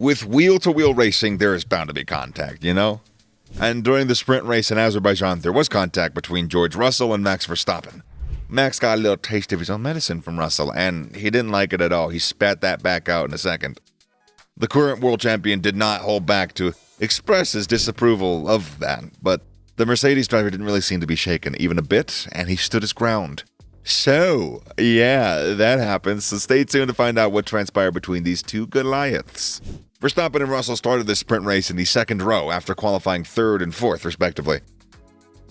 With wheel-to-wheel racing, there is bound to be contact, you know? And during the sprint race in Azerbaijan, there was contact between George Russell and Max Verstappen. Max got a little taste of his own medicine from Russell, and he didn't like it at all. He spat that back out in a second. The current world champion did not hold back to express his disapproval of that, but the Mercedes driver didn't really seem to be shaken even a bit, and he stood his ground. So, yeah, that happens, so stay tuned to find out what transpired between these two Goliaths. Verstappen and Russell started this sprint race in the second row after qualifying third and fourth, respectively,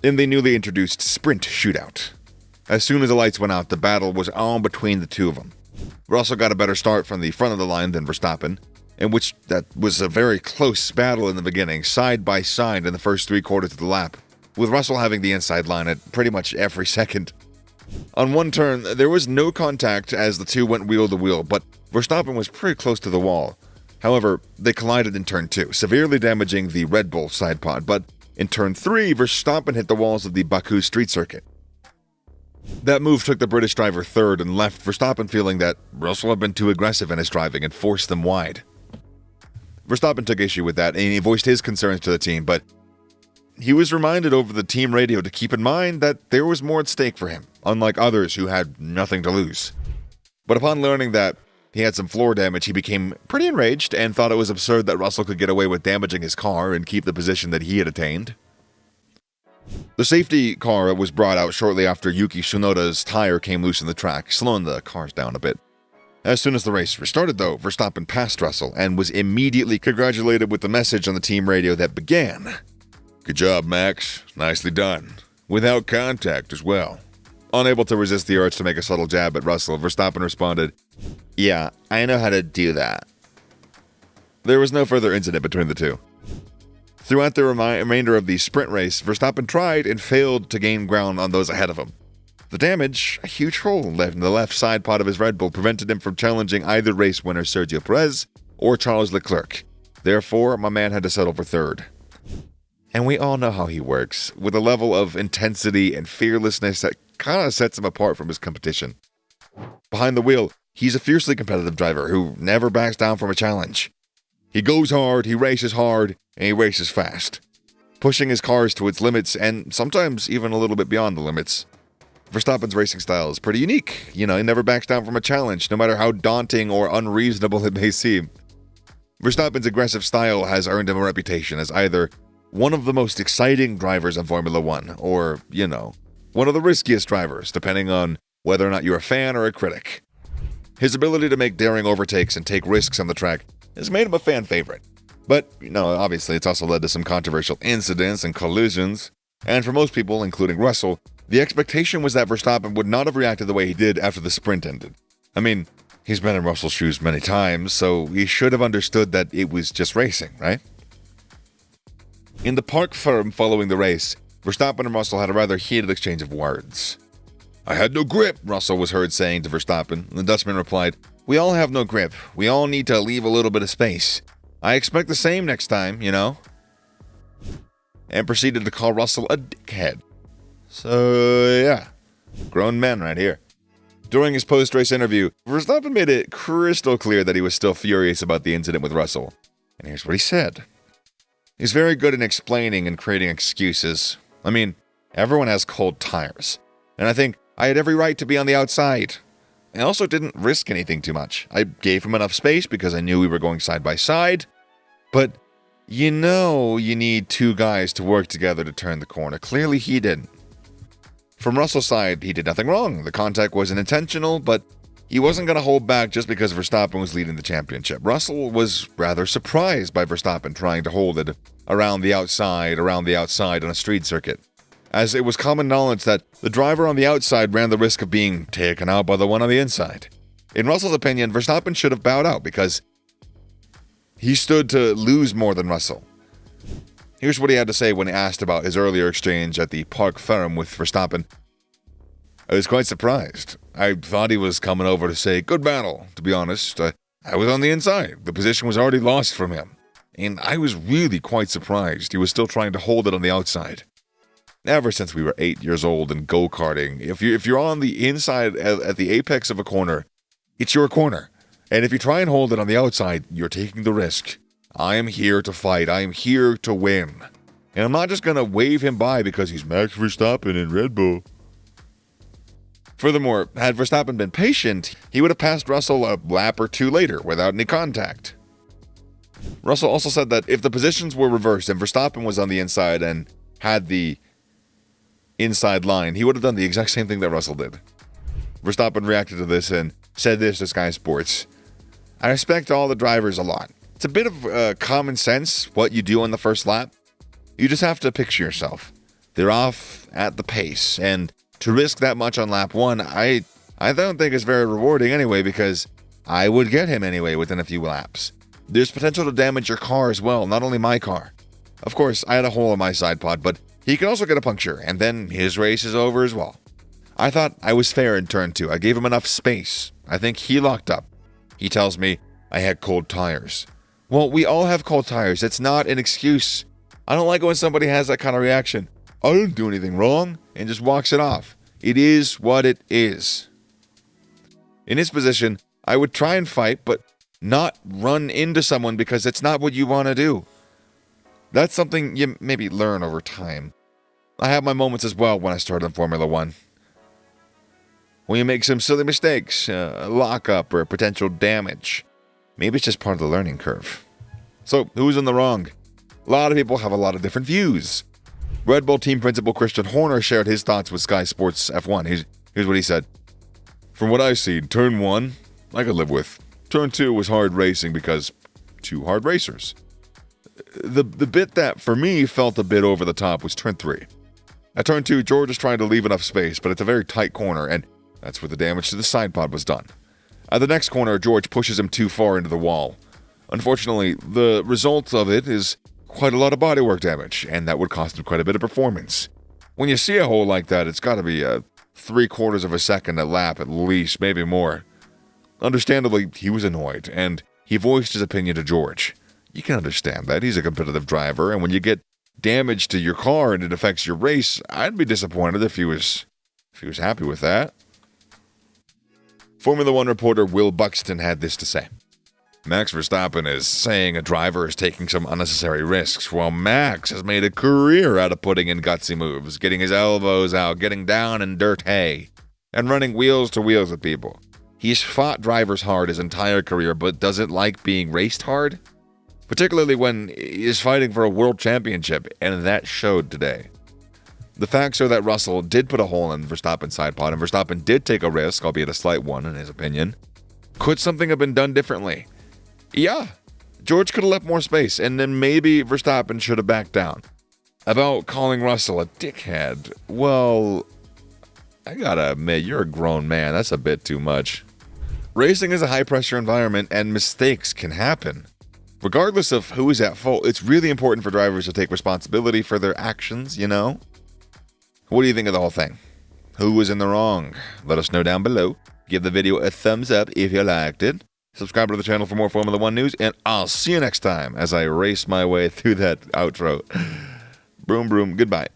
in the newly introduced sprint shootout. As soon as the lights went out, the battle was on between the two of them. Russell got a better start from the front of the line than Verstappen, in which that was a very close battle in the beginning, side by side in the first 3 quarters of the lap, with Russell having the inside line at pretty much every second. On one turn, there was no contact as the two went wheel to wheel, but Verstappen was pretty close to the wall. However, they collided in turn 2, severely damaging the Red Bull side pod, but in turn 3, Verstappen hit the walls of the Baku street circuit. That move took the British driver third and left Verstappen feeling that Russell had been too aggressive in his driving and forced them wide. Verstappen took issue with that, and he voiced his concerns to the team, but he was reminded over the team radio to keep in mind that there was more at stake for him, unlike others who had nothing to lose. But upon learning that he had some floor damage, he became pretty enraged and thought it was absurd that Russell could get away with damaging his car and keep the position that he had attained. The safety car was brought out shortly after Yuki Tsunoda's tire came loose in the track, slowing the cars down a bit. As soon as the race restarted, though, Verstappen passed Russell and was immediately congratulated with the message on the team radio that began, "Good job, Max. Nicely done. Without contact as well." Unable to resist the urge to make a subtle jab at Russell, Verstappen responded, "Yeah, I know how to do that." There was no further incident between the two. Throughout the remainder of the sprint race, Verstappen tried and failed to gain ground on those ahead of him. The damage, a huge hole left in the left side pod of his Red Bull, prevented him from challenging either race winner Sergio Perez or Charles Leclerc. Therefore, my man had to settle for third. And we all know how he works, with a level of intensity and fearlessness that kind of sets him apart from his competition. Behind the wheel, he's a fiercely competitive driver who never backs down from a challenge. He goes hard, he races hard, and he races fast, pushing his cars to its limits and sometimes even a little bit beyond the limits. Verstappen's racing style is pretty unique. He never backs down from a challenge, no matter how daunting or unreasonable it may seem. Verstappen's aggressive style has earned him a reputation as either one of the most exciting drivers in Formula One, or, one of the riskiest drivers, depending on whether or not you're a fan or a critic. His ability to make daring overtakes and take risks on the track has made him a fan favorite. But, obviously it's also led to some controversial incidents and collisions, and for most people, including Russell, the expectation was that Verstappen would not have reacted the way he did after the sprint ended. I mean, he's been in Russell's shoes many times, so he should have understood that it was just racing, right? In the park firm following the race, Verstappen and Russell had a rather heated exchange of words. "I had no grip," Russell was heard saying to Verstappen. The Dutchman replied, "We all have no grip. We all need to leave a little bit of space. I expect the same next time, and proceeded to call Russell a dickhead. So, yeah, grown men right here. During his post-race interview, Verstappen made it crystal clear that he was still furious about the incident with Russell. And here's what he said. He's very good in explaining and creating excuses. I mean, everyone has cold tires. And I think I had every right to be on the outside. I also didn't risk anything too much. I gave him enough space because I knew we were going side by side. But you need two guys to work together to turn the corner. Clearly he didn't. From Russell's side, he did nothing wrong. The contact wasn't intentional, but he wasn't going to hold back just because Verstappen was leading the championship. Russell was rather surprised by Verstappen trying to hold it around the outside on a street circuit, as it was common knowledge that the driver on the outside ran the risk of being taken out by the one on the inside. In Russell's opinion, Verstappen should have bowed out because he stood to lose more than Russell. Here's what he had to say when asked about his earlier exchange at the Parc Ferme with Verstappen. "I was quite surprised. I thought he was coming over to say, 'Good battle,' to be honest. I was on the inside. The position was already lost from him. And I was really quite surprised he was still trying to hold it on the outside. Ever since we were 8 years old and go-karting, if you're on the inside at the apex of a corner, it's your corner. And if you try and hold it on the outside, you're taking the risk. I am here to fight. I am here to win. And I'm not just going to wave him by because he's Max Verstappen in Red Bull. Furthermore, had Verstappen been patient, he would have passed Russell a lap or two later without any contact. Russell also said that if the positions were reversed and Verstappen was on the inside and had the inside line, he would have done the exact same thing that Russell did. Verstappen reacted to this and said this to Sky Sports: "I respect all the drivers a lot. It's a bit of common sense what you do on the first lap. You just have to picture yourself. They're off at the pace, and to risk that much on lap 1, I don't think it's very rewarding anyway, because I would get him anyway within a few laps. There's potential to damage your car as well, not only my car. Of course, I had a hole in my side pod, but he can also get a puncture, and then his race is over as well. I thought I was fair in turn 2. I gave him enough space. I think he locked up. He tells me I had cold tires. Well, we all have cold tires. It's not an excuse. I don't like when somebody has that kind of reaction. I didn't do anything wrong, and just walks it off. It is what it is." In his position, I would try and fight, but not run into someone, because it's not what you want to do. That's something you maybe learn over time. I have my moments as well when I started in Formula 1. When you make some silly mistakes, a lockup or potential damage. Maybe it's just part of the learning curve. So, who's in the wrong? A lot of people have a lot of different views. Red Bull team principal Christian Horner shared his thoughts with Sky Sports F1. Here's what he said. "From what I see, turn 1, I could live with. Turn 2 was hard racing because 2 hard racers. The bit that, for me, felt a bit over the top was turn 3. At turn 2, George is trying to leave enough space, but it's a very tight corner, and that's where the damage to the side pod was done. At the next corner, George pushes him too far into the wall. Unfortunately, the result of it is quite a lot of bodywork damage, and that would cost him quite a bit of performance. When you see a hole like that, it's got to be 3/4 of a second a lap at least, maybe more." Understandably, he was annoyed, and he voiced his opinion to George. You can understand that. He's a competitive driver, and when you get damage to your car and it affects your race, I'd be disappointed if he was happy with that. Formula 1 reporter Will Buxton had this to say. "Max Verstappen is saying a driver is taking some unnecessary risks, while Max has made a career out of putting in gutsy moves, getting his elbows out, getting down in dirt hay, and running wheels to wheels with people. He's fought drivers hard his entire career, but doesn't like being raced hard, particularly when he's fighting for a world championship, and that showed today. The facts are that Russell did put a hole in Verstappen's side pod, and Verstappen did take a risk, albeit a slight one in his opinion. Could something have been done differently? Yeah, George could have left more space, and then maybe Verstappen should have backed down. About calling Russell a dickhead, well, I gotta admit, you're a grown man. That's a bit too much. Racing is a high-pressure environment, and mistakes can happen. Regardless of who is at fault, it's really important for drivers to take responsibility for their actions, you know? What do you think of the whole thing? Who was in the wrong? Let us know down below. Give the video a thumbs up if you liked it. Subscribe to the channel for more Formula 1 news, and I'll see you next time as I race my way through that outro. Broom, broom, goodbye.